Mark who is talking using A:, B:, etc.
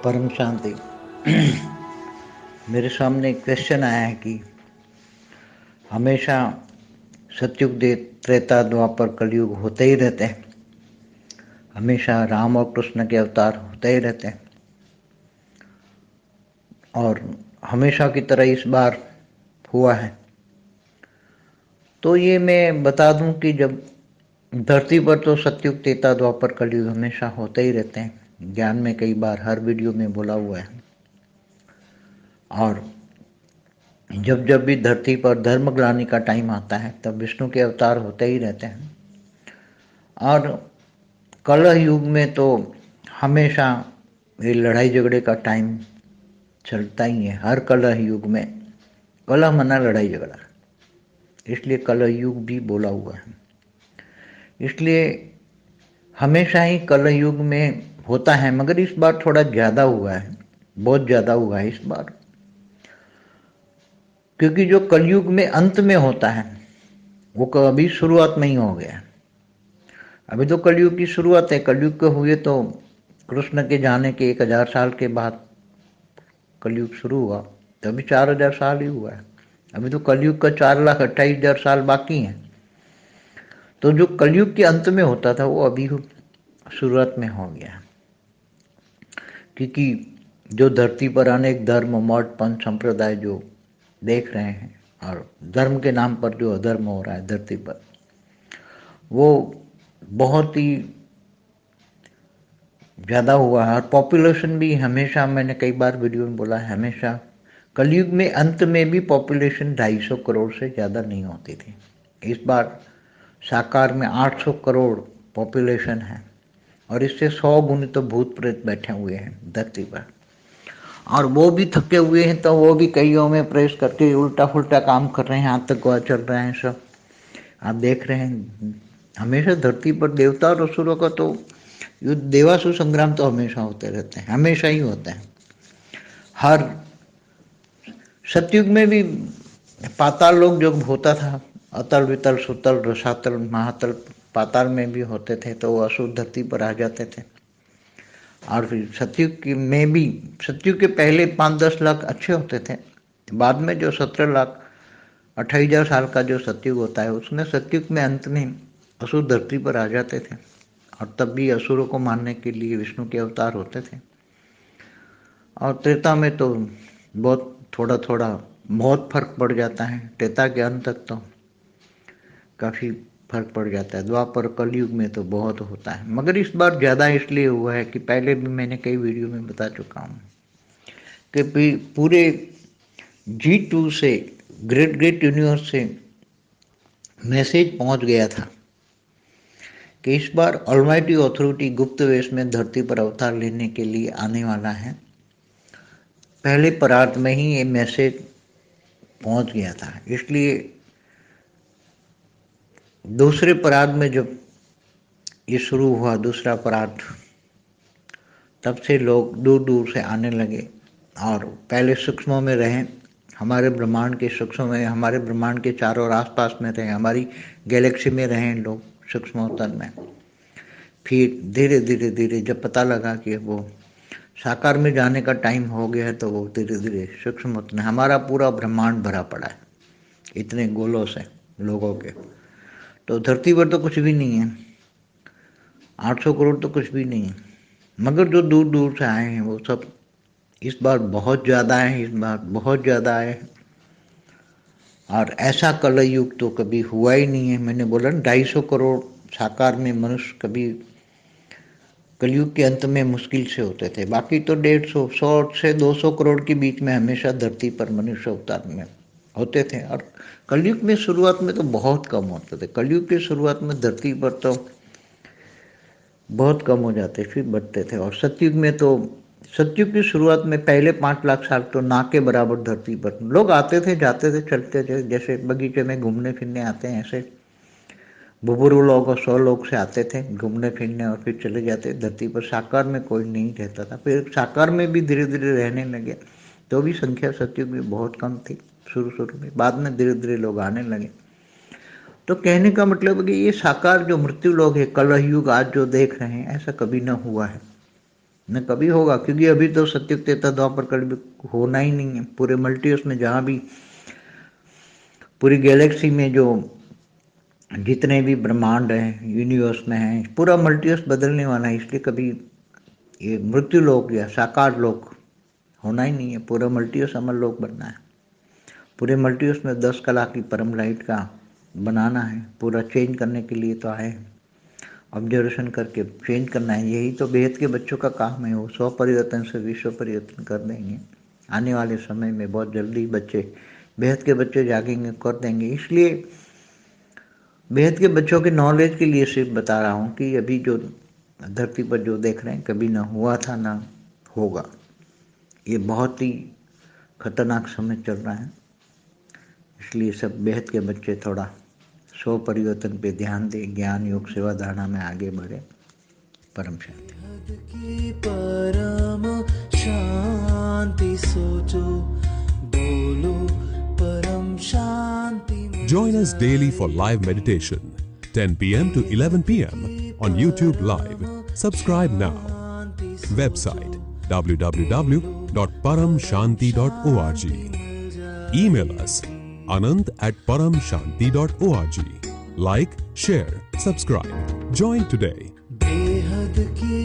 A: परम शांति। मेरे सामने एक क्वेश्चन आया है कि हमेशा सतयुग त्रेता द्वापर कलयुग होते ही रहते हैं, हमेशा राम और कृष्ण के अवतार होते ही रहते हैं और हमेशा की तरह इस बार हुआ है। तो ये मैं बता दूं कि जब धरती पर तो सतयुग त्रेता द्वापर कलयुग हमेशा होते ही रहते हैं, ज्ञान में कई बार हर वीडियो में बोला हुआ है। और जब जब भी धरती पर धर्म ग्लानि का टाइम आता है तब विष्णु के अवतार होते ही रहते हैं। और कलह युग में तो हमेशा ये लड़ाई झगड़े का टाइम चलता ही है। हर कलह युग में कलह मना लड़ाई झगड़ा, इसलिए कलह युग भी बोला हुआ है। इसलिए हमेशा ही कलह युग में होता है, मगर इस बार थोड़ा ज़्यादा हुआ है, बहुत ज़्यादा हुआ है इस बार, क्योंकि जो कलयुग में अंत में होता है वो कभी शुरुआत में ही हो गया। अभी तो कलयुग की शुरुआत है। कलयुग के हुए तो कृष्ण के जाने के 1000 साल के बाद कलयुग शुरू हुआ, तो अभी 4000 साल ही हुआ है। अभी तो कलयुग का 4,28,000 साल बाकी हैं। तो जो कलयुग के अंत में होता था वो अभी शुरुआत में हो गया, क्योंकि जो धरती पर अनेक धर्म मठ पंथ संप्रदाय जो देख रहे हैं और धर्म के नाम पर जो अधर्म हो रहा है धरती पर, वो बहुत ही ज़्यादा हुआ है। और पॉपुलेशन भी हमेशा, मैंने कई बार वीडियो में बोला है, हमेशा कलयुग में अंत में भी पॉपुलेशन 250 करोड़ से ज़्यादा नहीं होती थी। इस बार साकार में 800 करोड़ पॉपुलेशन है और इससे 100 गुनी तो भूत प्रेत बैठे हुए हैं धरती पर, और वो भी थके हुए हैं। तो वो भी कईयों में प्रेस करके उल्टा फुल्टा काम कर रहे हैं, आतंकवाद चल रहे हैं सब, आप देख रहे हैं। हमेशा धरती पर देवता और असुरों का तो युद्ध, देवासुर संग्राम तो हमेशा होते रहते हैं, हमेशा ही होते हैं। हर सतयुग में भी पाताल लोक जब होता था, अतल वितल सुतल रसातल महातल पाताल में भी होते थे, तो वो असुर धरती पर आ जाते थे। और फिर सतयुग में भी, सतयुग के पहले 5-10 लाख अच्छे होते थे, बाद में जो 17,28,000 साल का जो सतयुग होता है उसमें सतयुग में अंत में असुर धरती पर आ जाते थे, और तब भी असुरों को मारने के लिए विष्णु के अवतार होते थे। और त्रेता में तो बहुत थोड़ा थोड़ा बहुत फर्क पड़ जाता है, त्रेता के अंत तक तो काफ़ी फर्क पड़ जाता है। द्वापर कलयुग में तो बहुत होता है, मगर इस बार ज़्यादा इसलिए हुआ है कि पहले भी मैंने कई वीडियो में बता चुका हूँ कि पूरे G2 से, ग्रेट ग्रेट यूनिवर्स से मैसेज पहुँच गया था कि इस बार ऑलमाइटी अथॉरिटी गुप्त वेश में धरती पर अवतार लेने के लिए आने वाला है। पहले परार्थ में ही ये मैसेज पहुंच गया था, इसलिए दूसरे परार्थ में जब ये शुरू हुआ, दूसरा परार्थ, तब से लोग दूर दूर से आने लगे। और पहले सूक्ष्म में रहें, हमारे ब्रह्मांड के सूक्ष्म में, हमारे ब्रह्मांड के चारों ओर आसपास में रहें, हमारी गैलेक्सी में रहें लोग सूक्ष्मोत्तर में। फिर धीरे धीरे धीरे जब पता लगा कि वो साकार में जाने का टाइम हो गया है, तो वो धीरे धीरे सूक्ष्म, हमारा पूरा ब्रह्मांड भरा पड़ा है इतने गोलों से लोगों के। तो धरती पर तो कुछ भी नहीं है, 800 करोड़ तो कुछ भी नहीं है, मगर जो दूर दूर से आए हैं वो सब इस बार बहुत ज़्यादा है, इस बार बहुत ज़्यादा है। और ऐसा कलह युग तो कभी हुआ ही नहीं है। मैंने बोला 250 करोड़ साकार में मनुष्य कभी कलयुग के अंत में मुश्किल से होते थे, बाकी तो 150, 100 से 200 करोड़ के बीच में हमेशा धरती पर मनुष्य अवतार में होते थे। और कलयुग में शुरुआत में तो बहुत कम होते थे, कलयुग की शुरुआत में धरती पर तो बहुत कम हो जाते, फिर बढ़ते थे। और सतयुग में तो, सतयुग की शुरुआत में पहले 5 लाख साल तो ना के बराबर धरती पर लोग आते थे, जाते थे, चलते थे, जैसे बगीचे में घूमने फिरने आते हैं, ऐसे बुजुर्ग लोग और 100 लोग से आते थे घूमने फिरने और फिर चले जाते धरती पर। साकार में कोई नहीं रहता था, फिर साकार में भी धीरे धीरे रहने लगे, तो भी संख्या सतयुग में बहुत कम थी शुरू में, बाद में धीरे धीरे लोग आने लगे। तो कहने का मतलब है कि ये साकार जो मृत्यु लोग है, कलह युग आज जो देख रहे हैं, ऐसा कभी ना हुआ है। न कभी होगा, क्योंकि अभी तो सत्युग त्रेता द्वापर कभी होना ही नहीं है। पूरे मल्टीवर्स में जहाँ भी पूरी गैलेक्सी में जो जितने भी ब्रह्मांड हैं यूनिवर्स में हैं, पूरा मल्टीवर्स बदलने वाला है, इसलिए कभी ये मृत्यु लोक या साकार लोक होना ही नहीं है। पूरा मल्टीवर्स अमर लोक बनना है। पूरे मल्टीवर्स में 10 कला की परम लाइट का बनाना है। पूरा चेंज करने के लिए तो आए, ऑब्जर्वेशन करके चेंज करना है। यही तो बेहद के बच्चों का काम है। वो 100 परिवर्तन से विश्व परिवर्तन कर देंगे। आने वाले समय में बहुत जल्दी बच्चे, बेहद के बच्चे जागेंगे, कर देंगे। इसलिए बेहद के बच्चों के नॉलेज के लिए सिर्फ बता रहा हूँ कि अभी जो धरती पर जो देख रहे हैं कभी ना हुआ था ना होगा। ये बहुत ही खतरनाक समय चल रहा है। इसलिए सब बेहद के बच्चे थोड़ा स्व परिवर्तन पे ध्यान दें, ज्ञान योग सेवा धारणा में आगे बढ़े। परम शांति।
B: परम शांति सोचो, बोलो परम शांति।
C: Join us daily for live meditation, 10 p.m. to 11 p.m. on YouTube Live. Subscribe now. Website www.paramshanti.org. Email us anant@paramshanti.org. Like, share, subscribe. Join today.
B: बेहद की